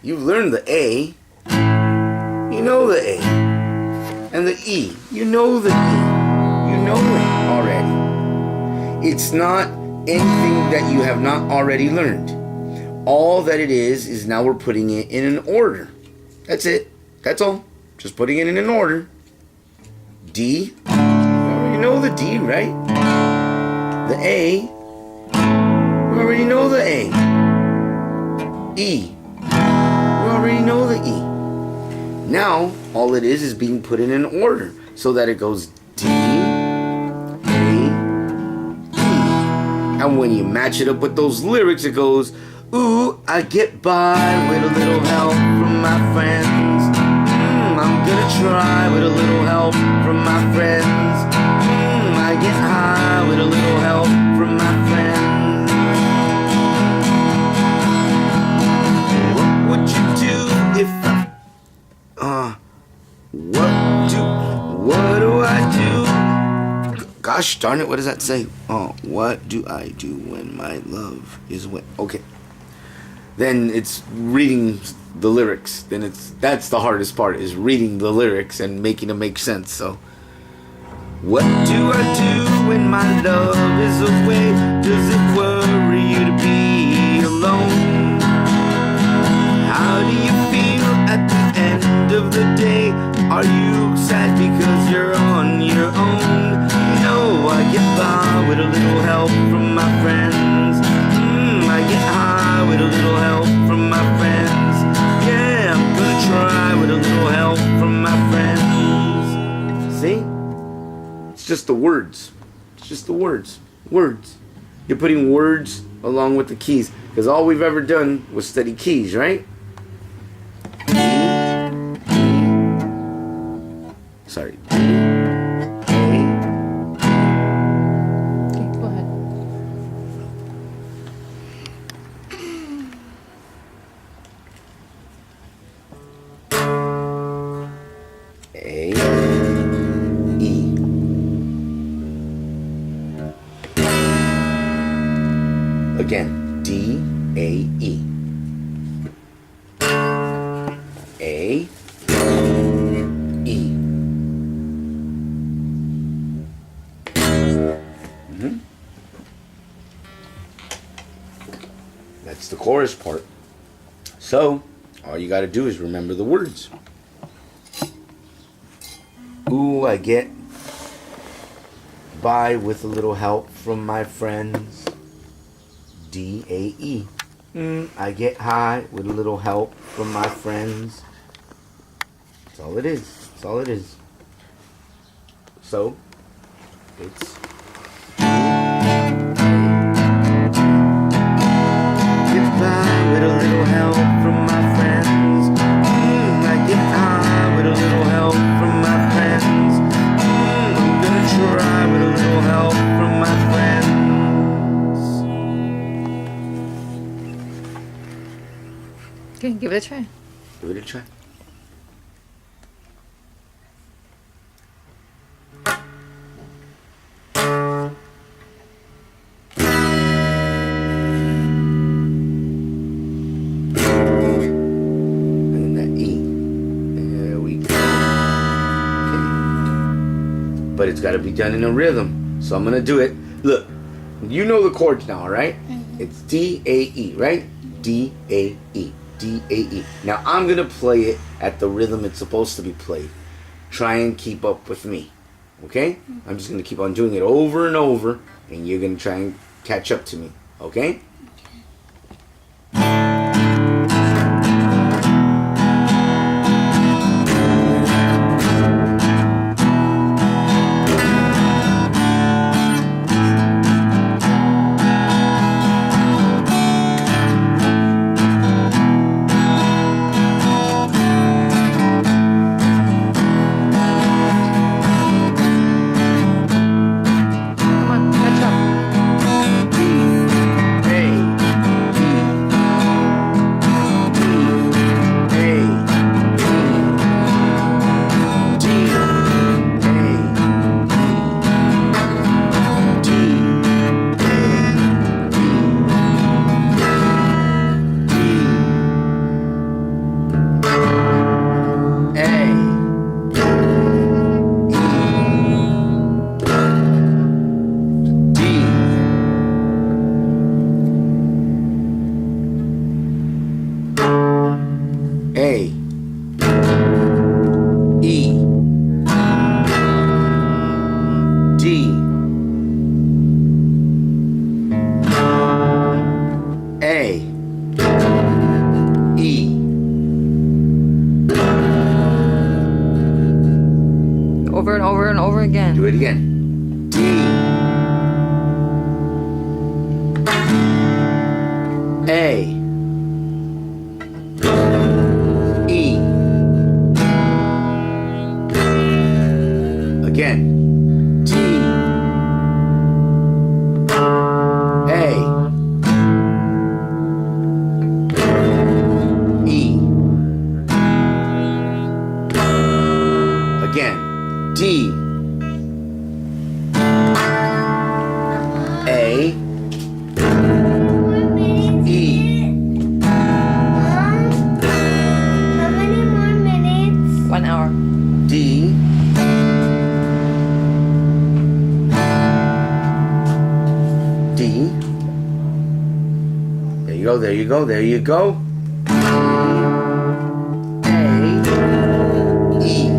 You've learned the A. You know the A. And the E. You know the E. You know it already. It's not anything that you have not already learned. All that it is now we're putting it in an order. That's it. That's all. Just putting it in an order. D. You already know the D, right? The A. You already know the A. E. You already know the E. Now, all it is being put in an order so that it goes D, A, E. And when you match it up with those lyrics, it goes, ooh, I get by with a little help from my friends. I'm gonna try with a little help from my friends. I get high with a little help from my friends. What would you do if what do I do? Gosh darn it, what does that say? Oh, what do I do when my love is wet? Okay. Then it's reading the lyrics. Then that's the hardest part, is reading the lyrics and making them make sense. So, what do I do when my love is away? Does it worry you to be alone? How do you feel at the end of the day? Are you sad because you're on your own? No, I get by with a little help from my friends. I get high with a little help from my friends. Yeah, I'm gonna try with a little help from my friends. See? It's just the words. It's just the words. Words. You're putting words along with the keys. Because all we've ever done was study keys, right? Sorry. A, E. Again, D, A, E. A, E. That's the chorus part. So, all you got to do is remember the words. Ooh, I get by with a little help from my friends. D-A-E. I get high with a little help from my friends. That's all it is. That's all it is. So, it's... Get by with a little help from my friends. I get high with a little help from my friends. I'm gonna try with a little help from my friends. Okay, give it a try. Give it a try. But it's got to be done in a rhythm. So I'm going to do it. Look, you know the chords now, all right? It's D-A-E, right? D-A-E, D-A-E. Now I'm going to play it at the rhythm it's supposed to be played. Try and keep up with me, okay? I'm just going to keep on doing it over and over, and you're going to try and catch up to me, okay? it again. D, A, E. Again. D, A, E. Again. D, A, E. How many more minutes? 1 hour. D, D. There you go, there you go, there you go. A, E.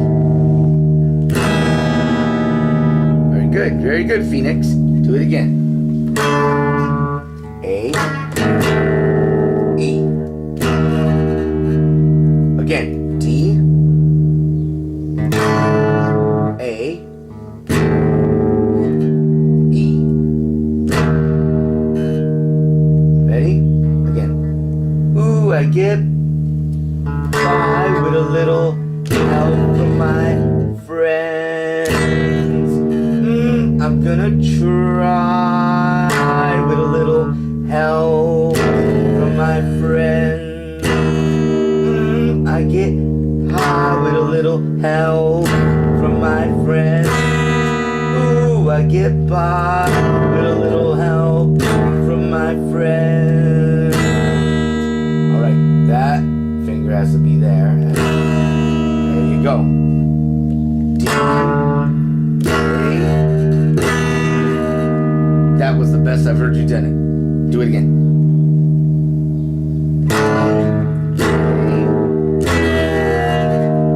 Very good, Phoenix. Do it again. A, E. Again, D, A, E. Ready? Again. Ooh, I get by with a little help from my friends. I'm gonna try with a little help from my friends. I get high with a little help from my friends. Ooh, I get by with a little help from my friends. Alright, that finger has to be there. There you go. D, that was the best I've heard you done it. Do it again.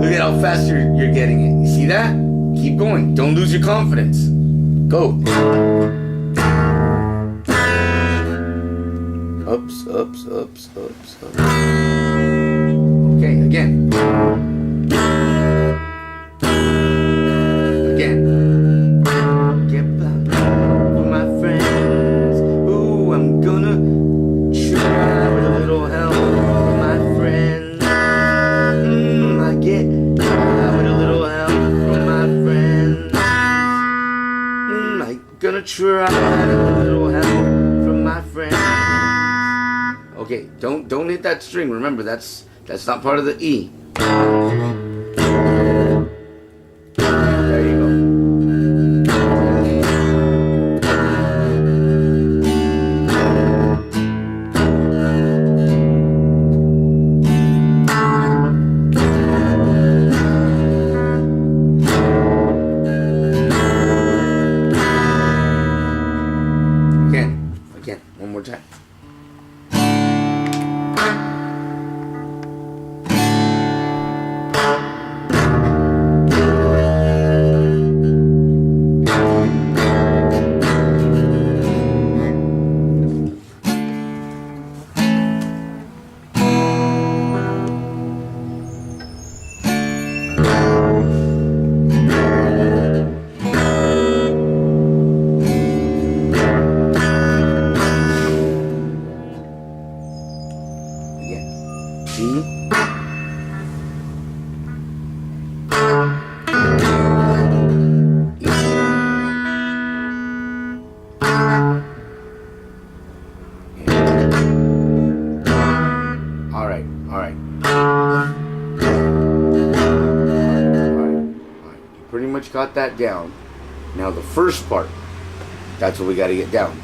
Look at how fast you're getting it. You see that? Keep going. Don't lose your confidence. Go. Ups, ups, ups, ups, ups. Okay, again. Again. Get back for my friends. Ooh, I'm gonna try with a little help from my friends. I get by with a little help from my friends. I'm gonna try with a little help from my friends. Okay, don't hit that string. Remember, that's not part of the E. There you go. Again, one more time. Pretty much got that down. Now the first part, that's what we got to get down.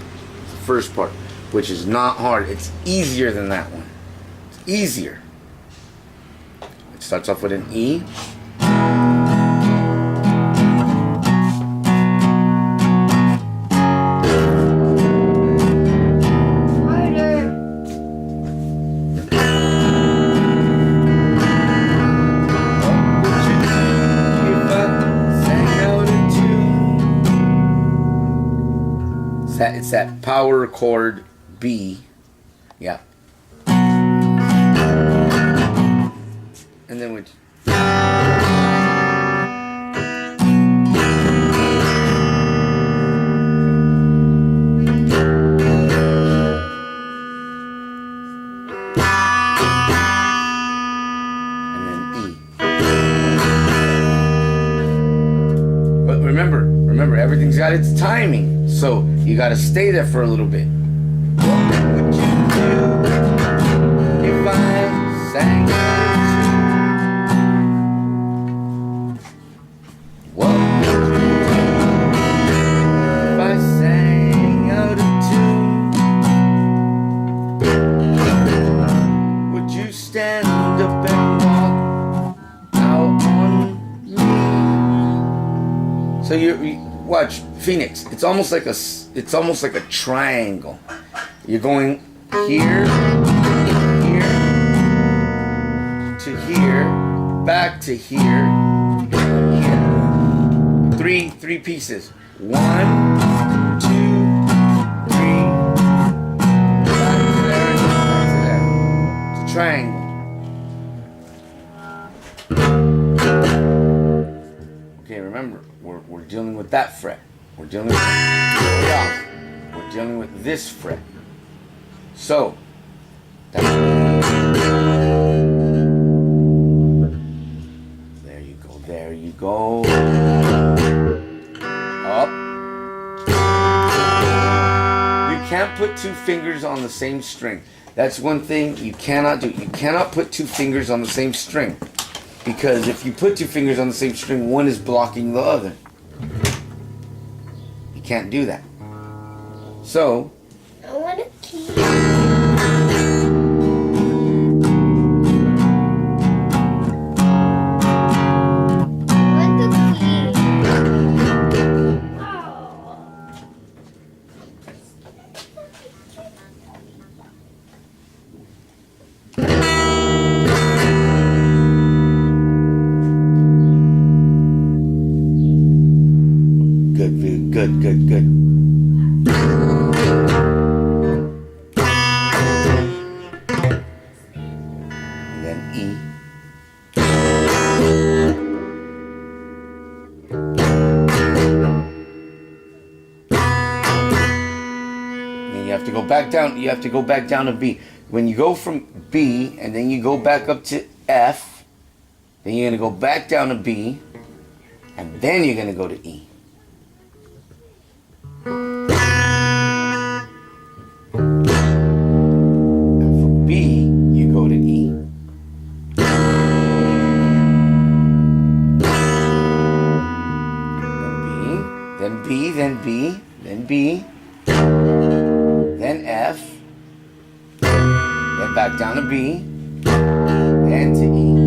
The first part, which is not hard. It's easier than that one. It's easier. It starts off with an E. It's that power chord B. Yeah. And then we everything's got its timing. So you got to stay there for a little bit. What would you do if I sang out of tune? What would you do if I sang out of tune? Would you stand up and walk out on me? So you watch Phoenix. It's almost like a triangle. You're going here, here, to here, back to here, here. Three pieces. 1, 2, 3. Back to there, back to there. It's a triangle. Okay, remember, we're dealing with that fret. We're dealing with we're dealing with this fret. So that's there you go, there you go. Up. You can't put 2 fingers on the same string. That's one thing you cannot do. You cannot put 2 fingers on the same string. Because if you put 2 fingers on the same string, one is blocking the other. You can't do that. So, I want a key. Good. And then E. And you have to go back down. You have to go back down to B. When you go from B and then you go back up to F, then you're going to go back down to B, and then you're going to go to E. Then B, then F, then back down to B, then to E.